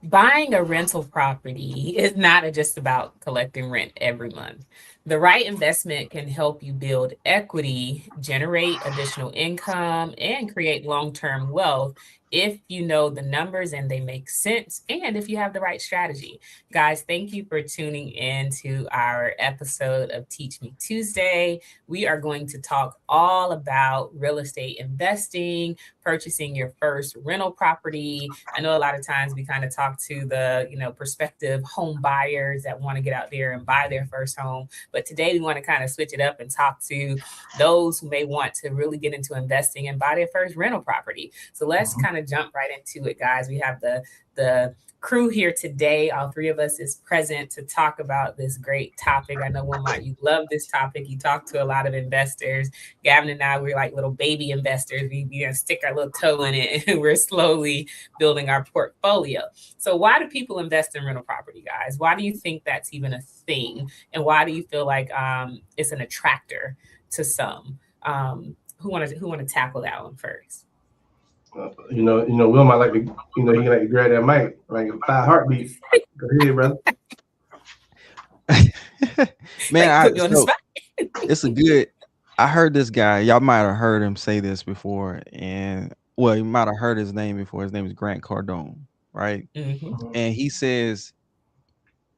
Buying a rental property is not just about collecting rent every month. The right investment can help you build equity, generate additional income, and create long term wealth if you know the numbers and they make sense, and if you have the right strategy. Guys, thank you for tuning in to our episode of Teach Me Tuesday. We are going to talk all about real estate investing, purchasing your first rental property. I know a lot of times we kind of talk to the, prospective home buyers that want to get out there and buy their first home. But today we want to kind of switch it up and talk to those who may want to really get into investing and buy their first rental property. So let's kind of jump right into it, guys. We have the crew here today. All three of us is present to talk about this great topic. I know Wilmot, you love this topic. You talk to a lot of investors. Gavin and I, we're like little baby investors. We gonna stick our little toe in it, and we're slowly building our portfolio. So why do people invest in rental property, guys? Why do you think that's even a thing? And why do you feel like it's an attractor to some? Who want to tackle that one first? Will might like to, he like to grab that mic like 5 heartbeats. Go ahead, brother. Man, Like put you on the so spot. it's a good. I heard this guy. Y'all might have heard him say this before, and well, you might have heard his name before. His name is Grant Cardone, right? Hmm. And he says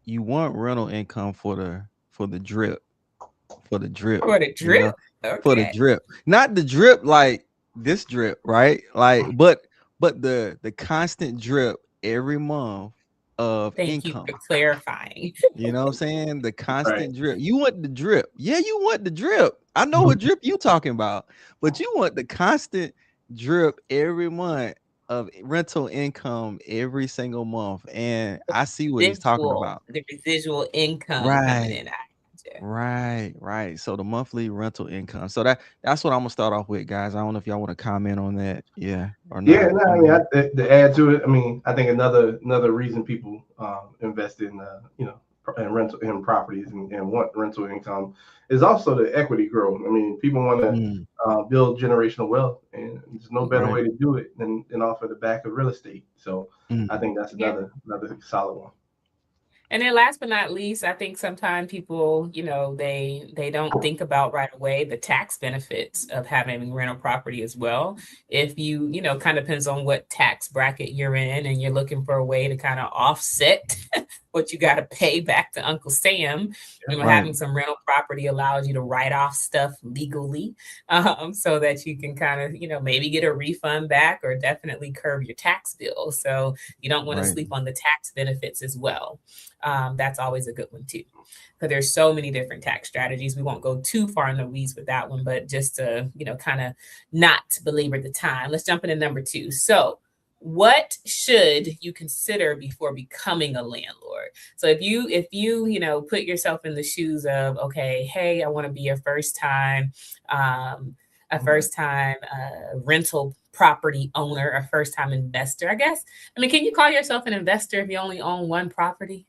you want rental income for the drip, for the drip, For the you know, drip. for the Okay. drip, not the drip like this drip, right? Like, but the constant drip every month of Thank you for income. clarifying. You know what I'm saying? The Right. constant drip. You want the drip. Yeah, you want the drip. I know what drip you talking about, but you want the constant drip every month of rental income every single month. And I see what he's talking about. The residual income coming Right. in. I gotcha. Right. So the monthly rental income. So that's what I'm gonna start off with, guys. I don't know if y'all want to comment on that, yeah, or Yeah, not. no, I mean, to add to it, I mean, I think another reason people invest in in rental in properties and want rental income is also the equity growth. I mean, people want to Mm, build generational wealth, and there's no better right. way to do it than off of the back of real estate. So I Mm, think that's Yeah. another solid one. And then last but not least, I think sometimes people, they don't think about right away the tax benefits of having rental property as well. If you, kind of depends on what tax bracket you're in and you're looking for a way to kind of offset what you got to pay back to Uncle Sam. right. Having some rental property allows you to write off stuff legally, so that you can kind of, maybe get a refund back or definitely curb your tax bill. So you don't want to Right. sleep on the tax benefits as well. That's always a good one too, because there's so many different tax strategies. We won't go too far in the weeds with that one, but just to kind of not belabor the time, let's jump into number two. So what should you consider before becoming a landlord? So if you put yourself in the shoes of, okay, hey, I want to be um, a first time rental property owner, a first time investor, I guess. I mean, can you call yourself an investor if you only own one property?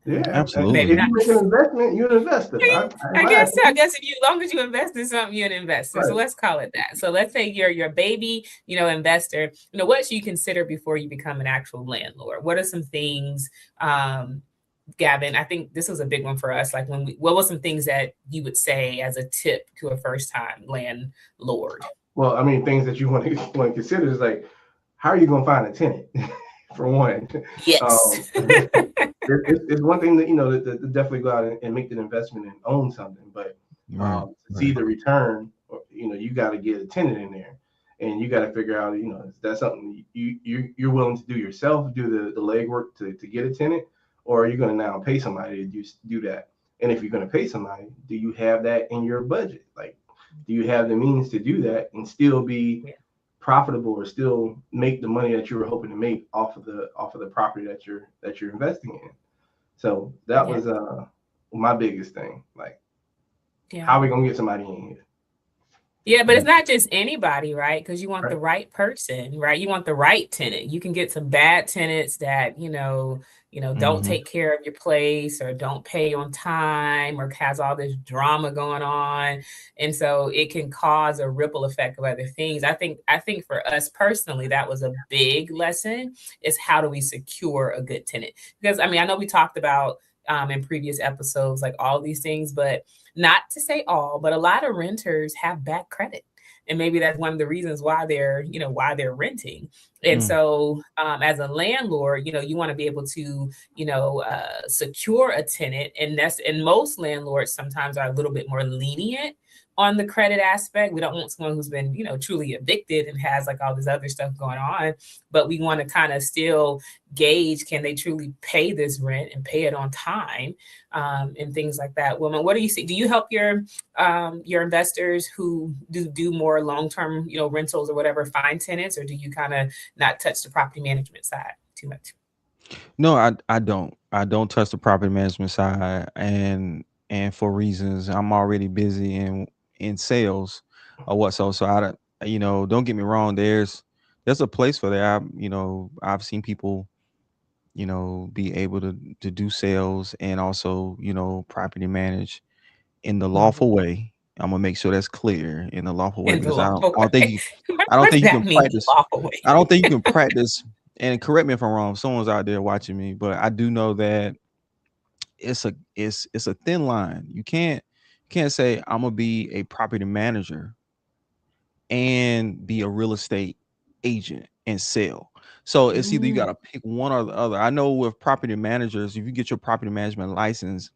Yeah, Maybe Absolutely. if not. you make an investment, you're an investor. In I my guess so. I opinion, guess if you, as long as you invest in something, you're an investor. So right. let's call it that. So let's say you're your baby, investor. What should you consider before you become an actual landlord? What are some things, Gavin? I think this was a big one for us. Like what were some things that you would say as a tip to a first time landlord? Well, I mean, things that you want to consider is like, how are you going to find a tenant? For one, Yes. um, it's one thing that to definitely go out and make an investment and own something, but Right. to see Right. the return, you got to get a tenant in there, and you got to figure out, is that something you're willing to do yourself, do the legwork to get a tenant, or are you going to now pay somebody to do that? And if you're going to pay somebody, do you have that in your budget? Like, do you have the means to do that and still be Yeah. profitable or still make the money that you were hoping to make off of the property that you're investing in? So that Yeah. was my biggest thing. Like, Yeah. how are we gonna get somebody in here? Yeah, but it's not just anybody, right? Because you want Right. the right person, right? You want the right tenant. You can get some bad tenants that, don't Mhm. take care of your place or don't pay on time or has all this drama going on. And so it can cause a ripple effect of other things. I think for us personally, that was a big lesson is how do we secure a good tenant? Because I mean, I know we talked about in previous episodes, like all these things, but not to say all, but a lot of renters have bad credit. And maybe that's one of the reasons why they're renting. And Mm. so, as a landlord, you want to be able to, secure a tenant, and most landlords sometimes are a little bit more lenient on the credit aspect. We don't want someone who's been, truly evicted and has like all this other stuff going on, but we want to kind of still gauge, can they truly pay this rent and pay it on time, and things like that. Woman, what do you see? Do you help your investors who do more long term rentals or whatever find tenants, or do you kind of not touch the property management side too much? No, I don't touch the property management side, and for reasons I'm already busy in sales or what. So I don't, don't get me wrong. There's a place for that. I've seen people, be able to do sales and also, property manage in the lawful Mhm. way. I'm gonna make sure that's clear in the lawful way In the because lawful I don't think way. you what, I don't what does think you that can mean, the practice. lawful way? I don't think you can practice. And correct me if I'm wrong. If someone's out there watching me, but I do know that it's a thin line. You can't say I'm gonna be a property manager and be a real estate agent and sell. So it's either you got Mm, to pick one or the other. I know with property managers, if you get your property management license,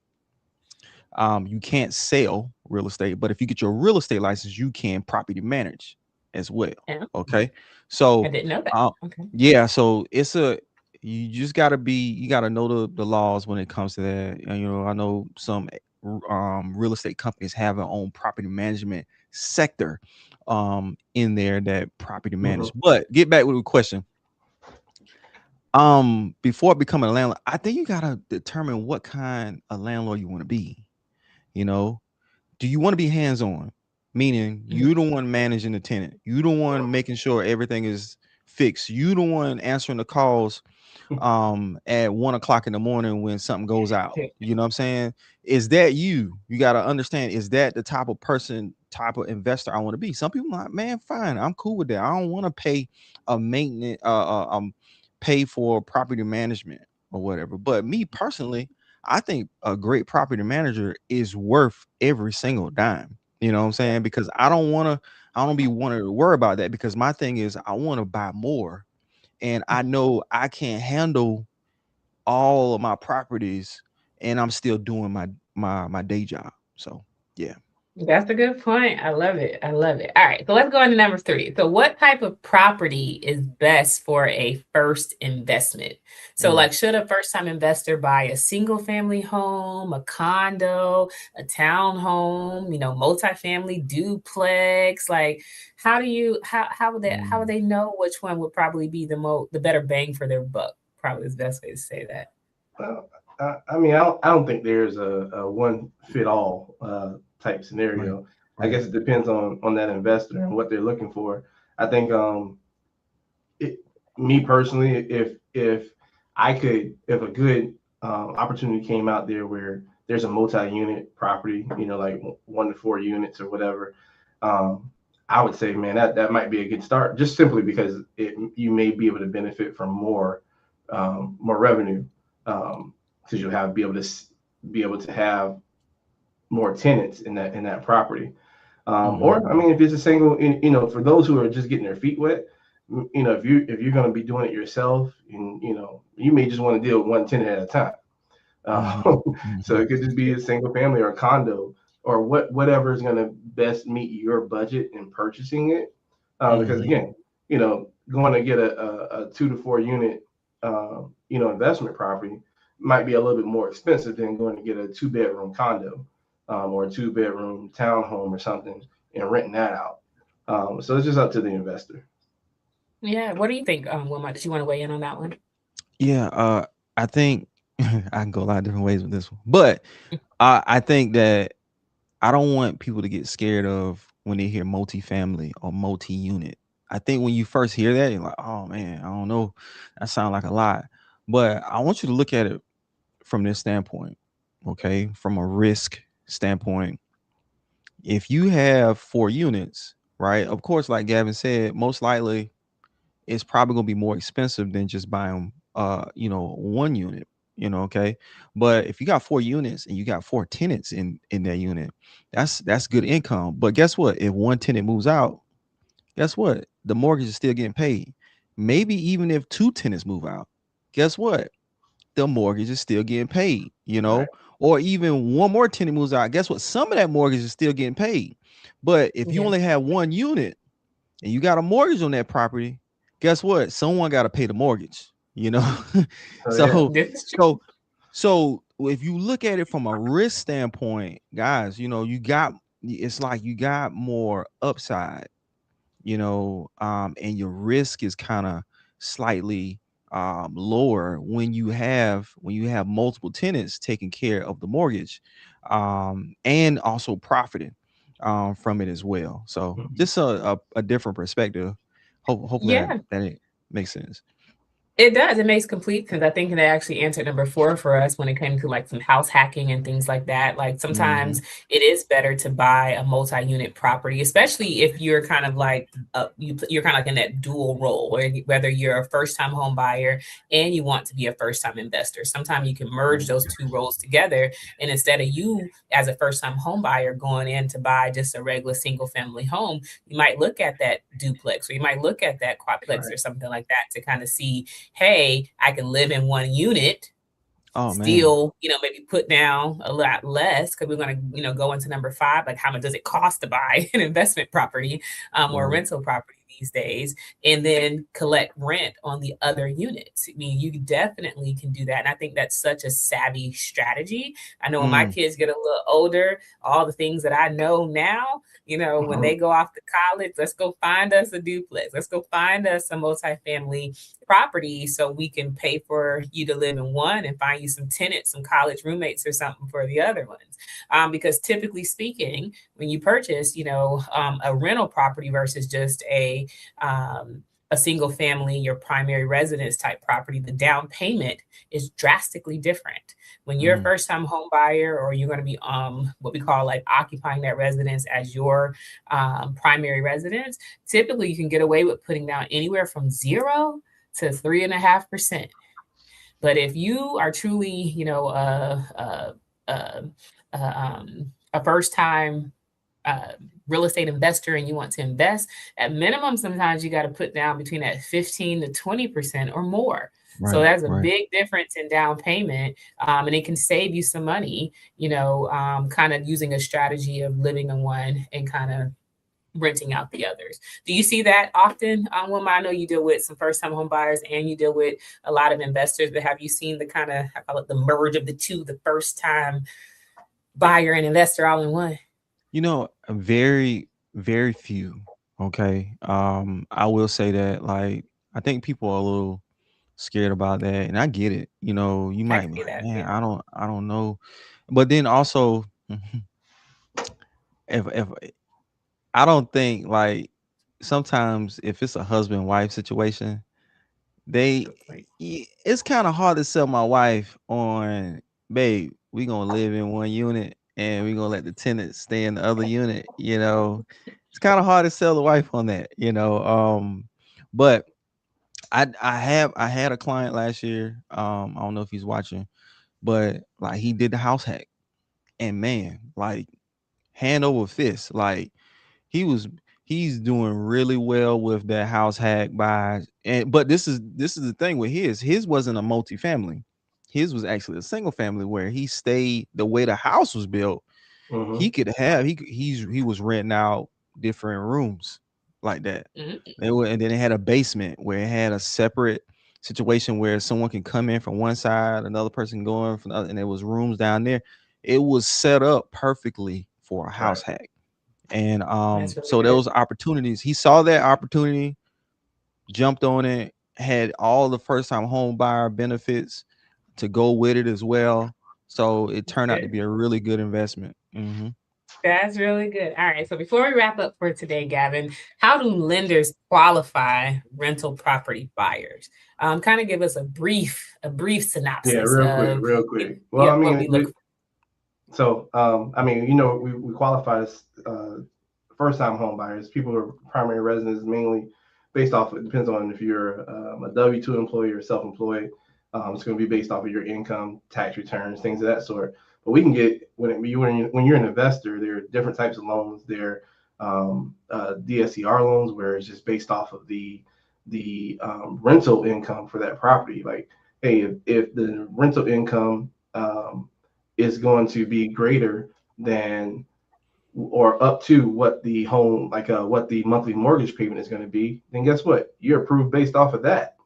you can't sell real estate, but if you get your real estate license, you can property manage as well. yeah, Okay, I so didn't know that. uh, Okay. yeah, so you just you gotta know the laws when it comes to that. And, I know some real estate companies have their own property management sector in there that property manage. Mhm. But get back with the question. Before becoming a landlord, I think you gotta determine what kind of landlord you want to be. You know, do you want to be hands-on? Meaning Mhm. you the one managing the tenant. You the one making sure everything is fixed. You the one answering the calls at 1 o'clock in the morning when something goes out. You know what I'm saying? Is that you? You got to understand, is that the type of person, type of investor I want to be? Some people like, man, fine, I'm cool with that. I don't want to pay a maintenance, pay for property management or whatever. But me personally, I think a great property manager is worth every single dime. You know what I'm saying? Because I don't be wanting to worry about that because my thing is I want to buy more and I know I can't handle all of my properties and I'm still doing my day job. So yeah. That's a good point. I love it. I love it. All right. So let's go on to number three. So, what type of property is best for a first investment? So, Mm. like, should a first time investor buy a single family home, a condo, a townhome, multifamily duplex? Like, how would Mm. they know which one would probably be the better bang for their buck? Probably is the best way to say that. Well, I mean, I don't think there's a one fit all type Right. scenario. I Right. guess it depends on that investor and what they're looking for. I think it, me personally, if a good opportunity came out there where there's a multi-unit property, like 1 to 4 units or whatever, um, I would say, man, that might be a good start, just simply because you may be able to benefit from more revenue, because you'll be able to have more tenants in that property. Or I Mhm. mean, if it's a single, for those who are just getting their feet wet, if you're going to be doing it yourself, and you may just want to deal with one tenant at a time. Mhm. Uh, so Mhm. it could just be a single family or a condo or whatever is going to best meet your budget in purchasing it. Because Mhm. again, going to get a 2 to 4 unit, investment property might be a little bit more expensive than going to get a 2 bedroom condo, or a 2 bedroom townhome or something and renting that out. So it's just up to the investor. Yeah. What do you think, Wilma? Did you want to weigh in on that one? Yeah, I think I can go a lot of different ways with this one. But I think that I don't want people to get scared of when they hear multifamily or multi-unit. I think when you first hear that, you're like, oh man, I don't know. That sounds like a lot. But I want you to look at it from this standpoint, okay? From a risk standpoint. If you have 4 units, right? Of course, like Gavin said, most likely it's probably gonna be more expensive than just buying 1 unit, okay. But if you got 4 units and you got 4 tenants in that unit, that's good income. But guess what? If one tenant moves out, guess what? The mortgage is still getting paid. Maybe even if 2 tenants move out, guess what? The mortgage is still getting paid, Right. or even one more tenant moves out. Guess what? Some of that mortgage is still getting paid. But if you Yeah. only have 1 unit and you got a mortgage on that property, guess what? Someone got to pay the mortgage, So yeah. so This is true. so so if you look at it from a risk standpoint, guys, it's like you got more upside, and your risk is kind of slightly lower when you have multiple tenants taking care of the mortgage, and also profiting from it as well. So Mhm. just a different perspective. Hopefully that, Yeah. that it makes sense. It does. It makes complete sense. I think that actually answered number 4 for us when it came to like some house hacking and things like that. Like Hmm. sometimes it is better to buy a multi-unit property, especially if you're kind of like you're kind of like in that dual role, whether you're a first-time home buyer and you want to be a first-time investor. Sometimes you can merge those two roles together, and instead of you as a first-time home buyer going in to buy just a regular single-family home, you might look at that duplex or you might look at that quadplex Right. or something like that to kind of see, hey, I can live in one unit, Oh man. still, maybe put down a lot less because we're going to, go into number 5, like how much does it cost to buy an investment property or a Right. rental property these days, and then collect rent on the other units. I mean, you definitely can do that. And I think that's such a savvy strategy. I know when my Mm, kids get a little older, all the things that I know now, when Mhm. they go off to college, let's go find us a duplex. Let's go find us a multifamily property so we can pay for you to live in one and find you some tenants, some college roommates or something for the other ones. Because typically speaking, when you purchase, a rental property versus just a single family, your primary residence type property, the down payment is drastically different. When you're a mm, first time home buyer or you're going to be what we call like occupying that residence as your primary residence, typically you can get away with putting down anywhere from 0 to 3.5%. But if you are truly, a, a first time uh, real estate investor and you want to invest, at minimum, sometimes you got to put down between that 15 to 20% or more. So right. that's a Right. big difference in down payment, and it can save you some money. Kind of using a strategy of living in one and kind of renting out the others. Do you see that often, Wilma? I know you deal with some first-time home buyers and you deal with a lot of investors, but have you seen the kind of, I call it the merge of the two, the first-time buyer and investor all in one? Very, very few. Okay. I will say that, like, I think people are a little scared about that, and I get it. You I might can be see like, that. man, Yeah. I don't know. But then also, if I don't think, like, sometimes if it's a husband wife situation, they Good point. it's kind of hard to sell my wife on, babe, we gonna live in one unit and we gonna let the tenants stay in the other unit. It's kind of hard to sell the wife on that. But I had a client last year. I don't know if he's watching, but like he did the house hack, and man, like hand over fist, like he was he's doing really well with that house hack buy. And but this is the thing with his wasn't a multifamily. His was actually a single family where he stayed the way the house was built. He Mhm. could have he was renting out different rooms like that. Mhm. And then it had a basement where it had a separate situation where someone can come in from one side, another person going from the other, and there was rooms down there. It was set up perfectly for a house Right. hack. And That's really so there good. was opportunities. He saw that opportunity, jumped on it, had all the first time home buyer benefits to go with it as well. So it turned out to Good. be a really good investment. That's really good. All right. So before we wrap up for today, Gavin, how do lenders qualify rental property buyers? Kind of give us a brief Yeah, synopsis of real quick. Well, yeah, I what we look mean, so I mean, you know, we qualify as first-time home buyers. People who are primary residents, mainly based off. It depends on if you're a W-2 employee or self-employed. It's going to be based off of your income, tax returns, things of that sort. But we can get when you're an investor, there are different types of loans. There DSCR loans where it's just based off of the rental income for that property. Like, hey, if the rental income is going to be greater than or up to what the home, like what the monthly mortgage payment is going to be, then guess what? You're approved based off of that.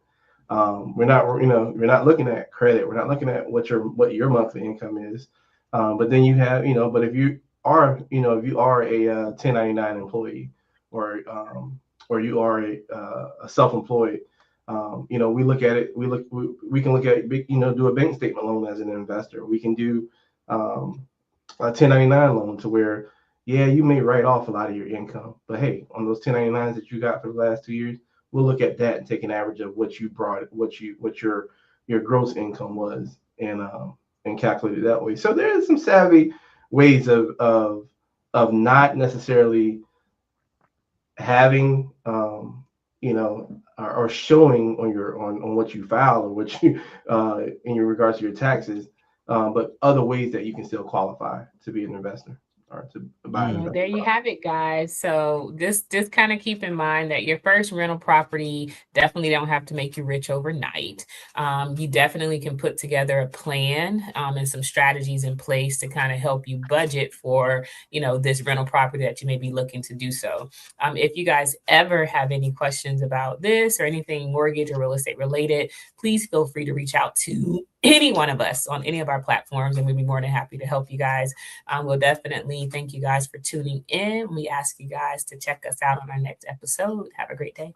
We're not looking at credit. We're not looking at what your monthly income is. But then you have, but if you are a 1099 employee or you are a self-employed, we look at it. We can look at do a bank statement loan as an investor. We can do a 1099 loan to where, yeah, you may write off a lot of your income, but hey, on those 1099s that you got for the last 2 years, we'll look at that and take an average of what your gross income was and calculate it that way. So there's some savvy ways of not necessarily having or showing on what you file or what you in your regards to your taxes, but other ways that you can still qualify to be an investor or to buy an There you investment. have it, guys. So just kind of keep in mind that your first rental property definitely don't have to make you rich overnight. You definitely can put together a plan and some strategies in place to kind of help you budget for, this rental property that you may be looking to do so. If you guys ever have any questions about this or anything mortgage or real estate related, please feel free to reach out to any one of us on any of our platforms, and we'd be more than happy to help you guys. We'll definitely thank you guys for tuning in. We ask you guys to check us out on our next episode. Have a great day.